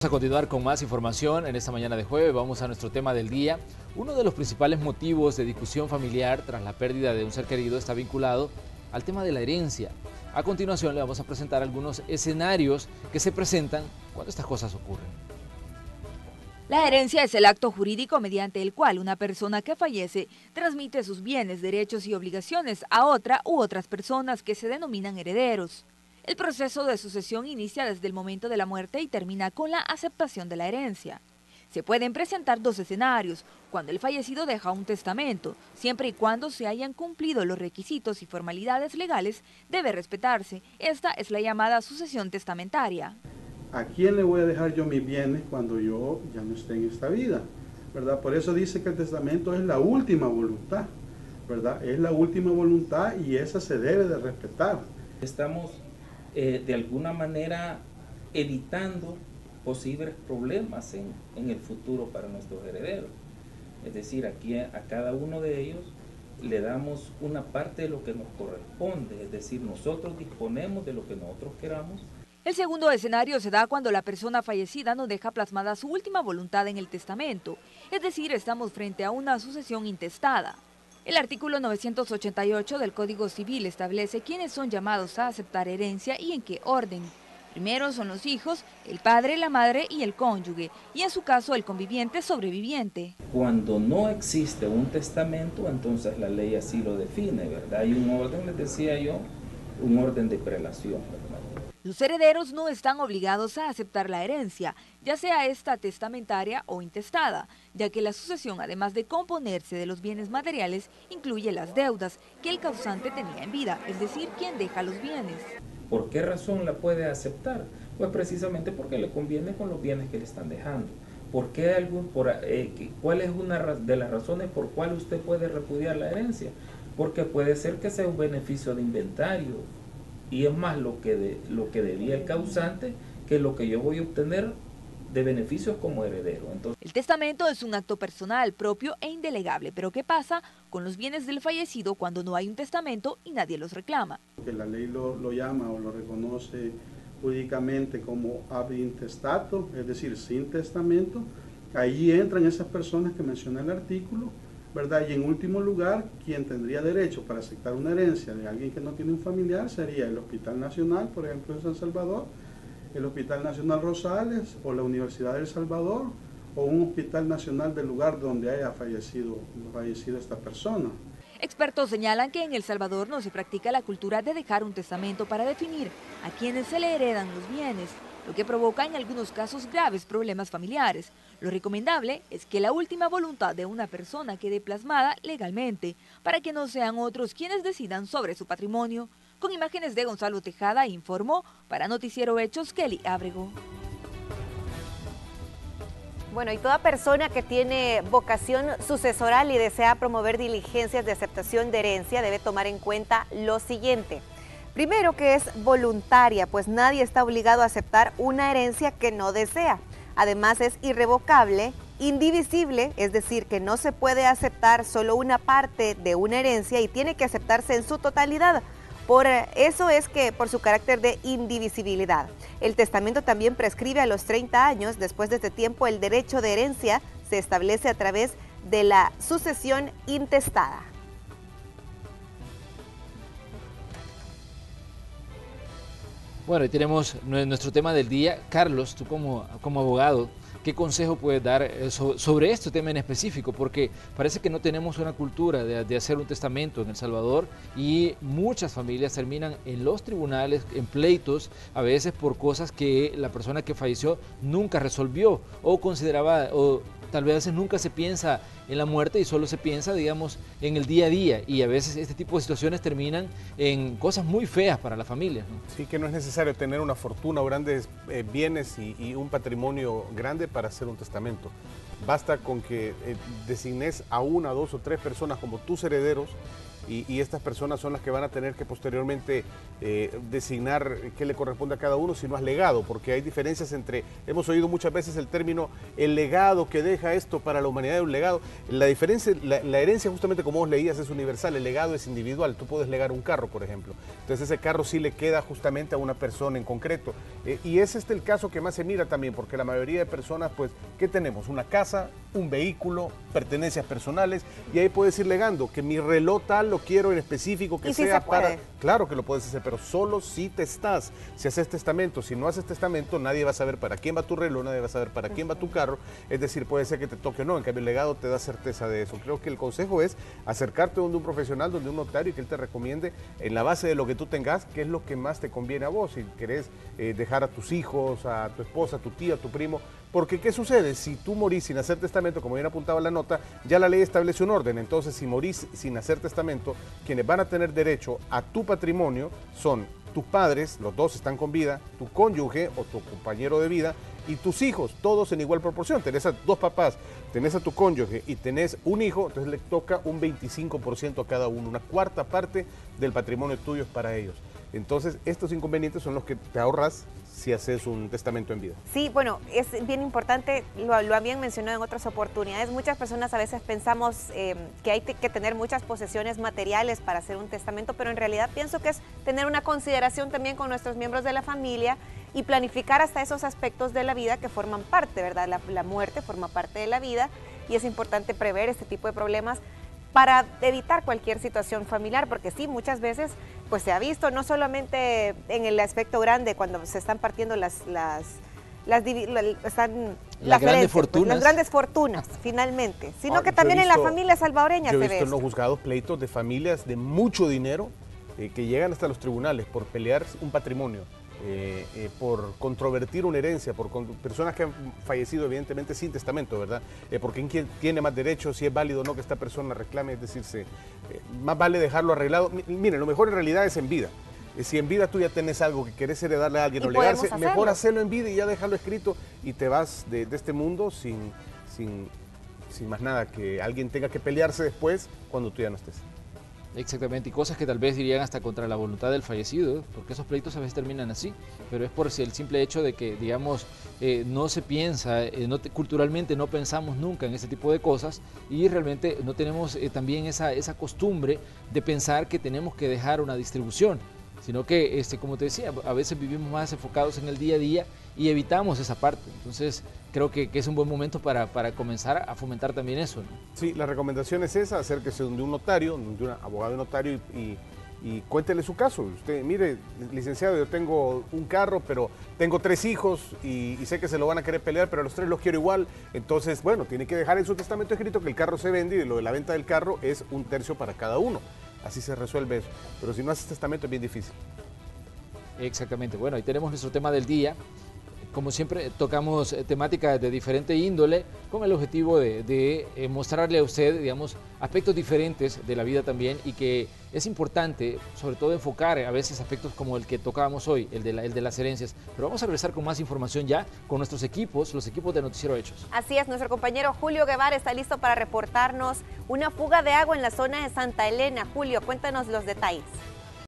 A continuar con más información en esta mañana de jueves. Vamos a nuestro tema del día. Uno de los principales motivos de discusión familiar tras la pérdida de un ser querido está vinculado al tema de la herencia. A continuación le vamos a presentar algunos escenarios que se presentan cuando estas cosas ocurren. La herencia es el acto jurídico mediante el cual una persona que fallece transmite sus bienes, derechos y obligaciones a otra u otras personas que se denominan herederos. El proceso de sucesión inicia desde el momento de la muerte y termina con la aceptación de la herencia. Se pueden presentar dos escenarios, cuando el fallecido deja un testamento, siempre y cuando se hayan cumplido los requisitos y formalidades legales, debe respetarse. Esta es la llamada sucesión testamentaria. ¿A quién le voy a dejar yo mis bienes cuando yo ya no esté en esta vida? ¿Verdad? Por eso dice que el testamento es la última voluntad, ¿verdad? Es la última voluntad y esa se debe de respetar. Estamos de alguna manera evitando posibles problemas en el futuro para nuestros herederos. Es decir, aquí a cada uno de ellos le damos una parte de lo que nos corresponde, es decir, nosotros disponemos de lo que nosotros queramos. El segundo escenario se da cuando la persona fallecida no deja plasmada su última voluntad en el testamento, es decir, estamos frente a una sucesión intestada. El artículo 988 del Código Civil establece quiénes son llamados a aceptar herencia y en qué orden. Primero son los hijos, el padre, la madre y el cónyuge, y en su caso el conviviente sobreviviente. Cuando no existe un testamento, entonces la ley así lo define, ¿verdad? Hay un orden, les decía yo, un orden de prelación, ¿verdad? Los herederos no están obligados a aceptar la herencia, ya sea esta testamentaria o intestada, ya que la sucesión, además de componerse de los bienes materiales, incluye las deudas que el causante tenía en vida, es decir, quien deja los bienes. ¿Por qué razón la puede aceptar? Pues precisamente porque le conviene con los bienes que le están dejando. ¿Cuál es una de las razones por cuál usted puede repudiar la herencia? Porque puede ser que sea un beneficio de inventario, y es más lo que debía el causante que lo que yo voy a obtener de beneficios como heredero. Entonces, el testamento es un acto personal, propio e indelegable, pero ¿qué pasa con los bienes del fallecido cuando no hay un testamento y nadie los reclama? Que la ley lo llama o lo reconoce jurídicamente como ab intestato, es decir, sin testamento. Allí entran esas personas que menciona el artículo, ¿verdad? Y en último lugar, quien tendría derecho para aceptar una herencia de alguien que no tiene un familiar sería el Hospital Nacional, por ejemplo, en San Salvador, el Hospital Nacional Rosales o la Universidad de El Salvador o un hospital nacional del lugar donde haya fallecido esta persona. Expertos señalan que en El Salvador no se practica la cultura de dejar un testamento para definir a quienes se le heredan los bienes, lo que provoca en algunos casos graves problemas familiares. Lo recomendable es que la última voluntad de una persona quede plasmada legalmente, para que no sean otros quienes decidan sobre su patrimonio. Con imágenes de Gonzalo Tejada, informó para Noticiero Hechos Kelly Ábrego. Bueno, y toda persona que tiene vocación sucesoral y desea promover diligencias de aceptación de herencia debe tomar en cuenta lo siguiente. Primero, que es voluntaria, pues nadie está obligado a aceptar una herencia que no desea. Además, es irrevocable, indivisible, es decir, que no se puede aceptar solo una parte de una herencia y tiene que aceptarse en su totalidad. Por eso es que, por su carácter de indivisibilidad. El testamento también prescribe a los 30 años. Después de este tiempo, el derecho de herencia se establece a través de la sucesión intestada. Bueno, y tenemos nuestro tema del día. Carlos, tú como abogado, ¿qué consejo puedes dar sobre este tema en específico? Porque parece que no tenemos una cultura de hacer un testamento en El Salvador y muchas familias terminan en los tribunales, en pleitos, a veces por cosas que la persona que falleció nunca resolvió o consideraba, o tal vez a veces nunca se piensa en la muerte y solo se piensa, digamos, en el día a día, y a veces este tipo de situaciones terminan en cosas muy feas para la familia, ¿no? Sí, que no es necesario tener una fortuna o grandes bienes y un patrimonio grande para hacer un testamento. Basta con que designes a una, dos o tres personas como tus herederos y estas personas son las que van a tener que posteriormente designar qué le corresponde a cada uno si no has legado, porque hay diferencias entre, hemos oído muchas veces el término, el legado que deja esto para la humanidad es un legado. La diferencia, la herencia justamente como vos leías es universal, el legado es individual. Tú puedes legar un carro, por ejemplo, entonces ese carro sí le queda justamente a una persona en concreto, y es el caso que más se mira también, porque la mayoría de personas, pues, ¿qué tenemos? Una casa, un vehículo, pertenencias personales, y ahí puedes ir legando que mi reloj tal lo quiero en específico que sea para... Claro que lo puedes hacer, pero solo si te estás. Si haces testamento, si no haces testamento, nadie va a saber para quién va tu reloj, nadie va a saber para quién va tu carro, es decir, puede ser que te toque o no, en cambio el legado te da certeza de eso. Creo que el consejo es acercarte donde un profesional, donde un notario, y que él te recomiende en la base de lo que tú tengas, qué es lo que más te conviene a vos, si querés dejar a tus hijos, a tu esposa, a tu tía, a tu primo. Porque, ¿qué sucede? Si tú morís sin hacer testamento, como bien apuntaba la nota, ya la ley establece un orden. Entonces, si morís sin hacer testamento, quienes van a tener derecho a tu patrimonio son tus padres, los dos están con vida, tu cónyuge o tu compañero de vida y tus hijos, todos en igual proporción. Tenés a dos papás, tenés a tu cónyuge y tenés un hijo, entonces le toca un 25% a cada uno, una cuarta parte del patrimonio tuyo es para ellos. Entonces, estos inconvenientes son los que te ahorras si haces un testamento en vida. Sí, bueno, es bien importante, lo habían mencionado en otras oportunidades, muchas personas a veces pensamos que hay que tener muchas posesiones materiales para hacer un testamento, pero en realidad pienso que es tener una consideración también con nuestros miembros de la familia y planificar hasta esos aspectos de la vida que forman parte, ¿verdad? La muerte forma parte de la vida y es importante prever este tipo de problemas para evitar cualquier situación familiar, porque sí, muchas veces pues se ha visto, no solamente en el aspecto grande, cuando se están partiendo las grandes fortunas, finalmente, sino que también en la familia salvadoreña se ve. Yo he visto en los juzgados pleitos de familias de mucho dinero que llegan hasta los tribunales por pelear un patrimonio. Por controvertir una herencia, por personas que han fallecido evidentemente sin testamento, ¿verdad? Porque quién tiene más derechos, si es válido o no que esta persona reclame, es decir, más vale dejarlo arreglado. Miren, lo mejor en realidad es en vida. Si en vida tú ya tenés algo que querés heredarle a alguien o legarse, mejor hacerlo en vida y ya dejarlo escrito y te vas de este mundo sin más nada, que alguien tenga que pelearse después cuando tú ya no estés. Exactamente, y cosas que tal vez irían hasta contra la voluntad del fallecido, porque esos pleitos a veces terminan así, pero es por el simple hecho de que, digamos, no se piensa, culturalmente no pensamos nunca en ese tipo de cosas y realmente no tenemos también esa costumbre de pensar que tenemos que dejar una distribución, sino que, como te decía, a veces vivimos más enfocados en el día a día y evitamos esa parte. Entonces, creo que es un buen momento para comenzar a fomentar también eso, ¿no? Sí, la recomendación es esa, acérquese de un notario, de un abogado notario y cuéntele su caso. Usted, mire, licenciado, yo tengo un carro, pero tengo 3 hijos y sé que se lo van a querer pelear, pero a los 3 los quiero igual. Entonces, bueno, tiene que dejar en su testamento escrito que el carro se vende y lo de la venta del carro es 1/3 para cada uno. Así se resuelve eso. Pero si no haces testamento es bien difícil. Exactamente. Bueno, ahí tenemos nuestro tema del día. Como siempre, tocamos temáticas de diferente índole con el objetivo de mostrarle a usted, digamos, aspectos diferentes de la vida también y que es importante, sobre todo, enfocar a veces aspectos como el que tocábamos hoy, el de las herencias. Pero vamos a regresar con más información ya con nuestros equipos, los equipos de Noticiero Hechos. Así es, nuestro compañero Julio Guevara está listo para reportarnos una fuga de agua en la zona de Santa Elena. Julio, cuéntanos los detalles.